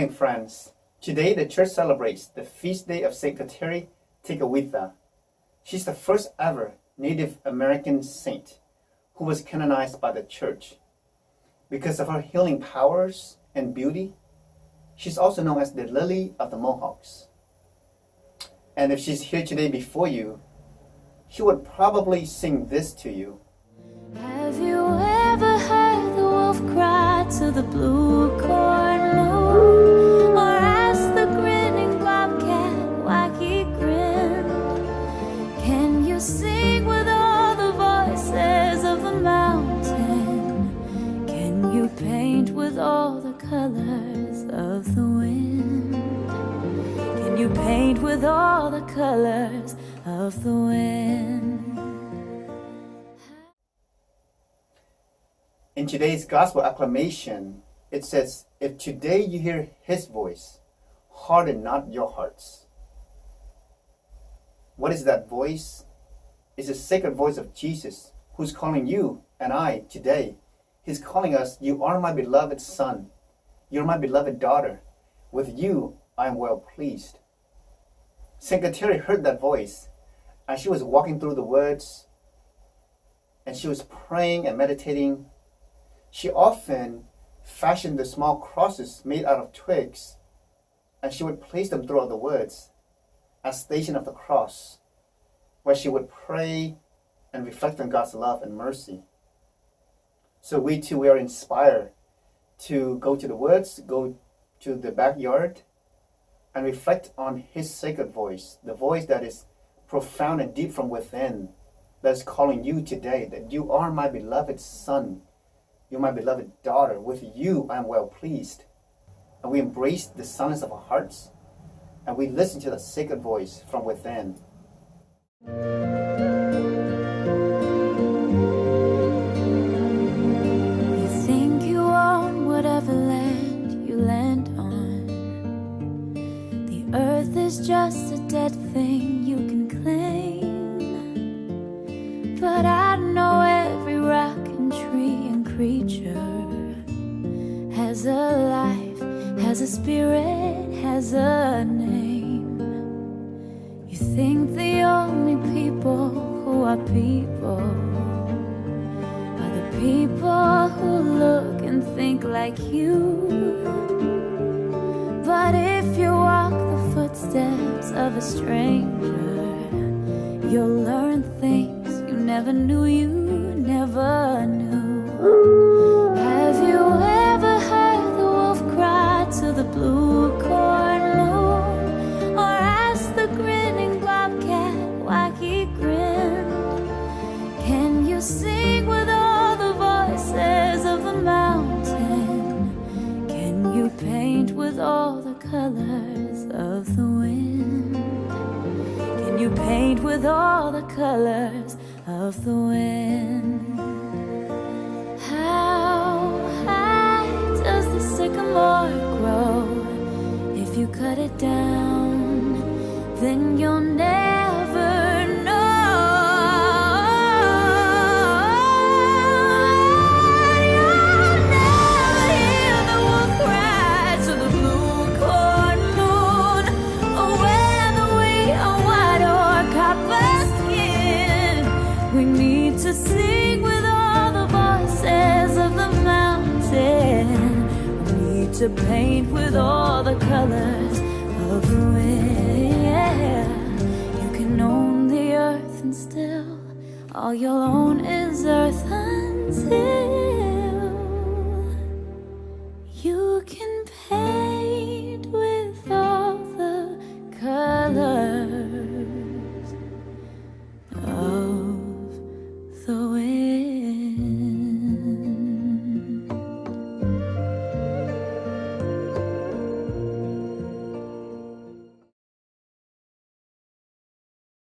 morning, friends. Today, the church celebrates the feast day of Saint Kateri, Tekakwitha. She's the first ever Native American saint who was canonized by the church. Because of her healing powers and beauty, she's also known as the Lily of the Mohawks. And if she's here today before you, she would probably sing this to you. Have you ever heard the wolf cry to the blue corn moon, or ask the grinning bobcat why he grinned? Can you sing with all the voices of the mountain? Can you paint with all the colors of the wind? Can you paint with all the colors of the wind? In today's gospel acclamation, it says, "If today you hear his voice, harden not your hearts." What is that voice? It's the sacred voice of Jesus, who's calling you and I today. He's calling us, "You are my beloved son. You're my beloved daughter. With you, I am well pleased." Saint Kateri heard that voice, and she was walking through the woods, and she was praying and meditating. She often fashioned the small crosses made out of twigs, and she would place them throughout the woods as station of the cross, where she would pray and reflect on God's love and mercy. So we too, we are inspired to go to the woods, go to the backyard, and reflect on his sacred voice, the voice that is profound and deep from within, that is calling you today, that you are my beloved son. You're my beloved daughter. With you, I am well pleased. And we embrace the silence of our hearts, and we listen to the sacred voice from within. You think you own whatever land you land on. The earth is just a dead thing you can claim. But I know every rock and tree and creature has a life, has a spirit, has a name. You think the only people who are people are the people who look and think like you. But if you walk the footsteps of a stranger, you'll learn things you never knew you never knew. Have you ever heard the wolf cry to the blue corn moon, or ask the grinning bobcat why he grinned? Can you sing with all the voices of the mountain? Can you paint with all the colors of the wind? Can you paint with all the colors of the wind? How high does the sycamore grow? If you cut it down, then you'll never know. You'll never hear the wolf cry to the blue corn moon, or whether we are white or copper skin. We need to sing with all the voices of the mountain. We need to paint with all the colors of the wind. You can own the earth and still all you'll own is earth until you can paint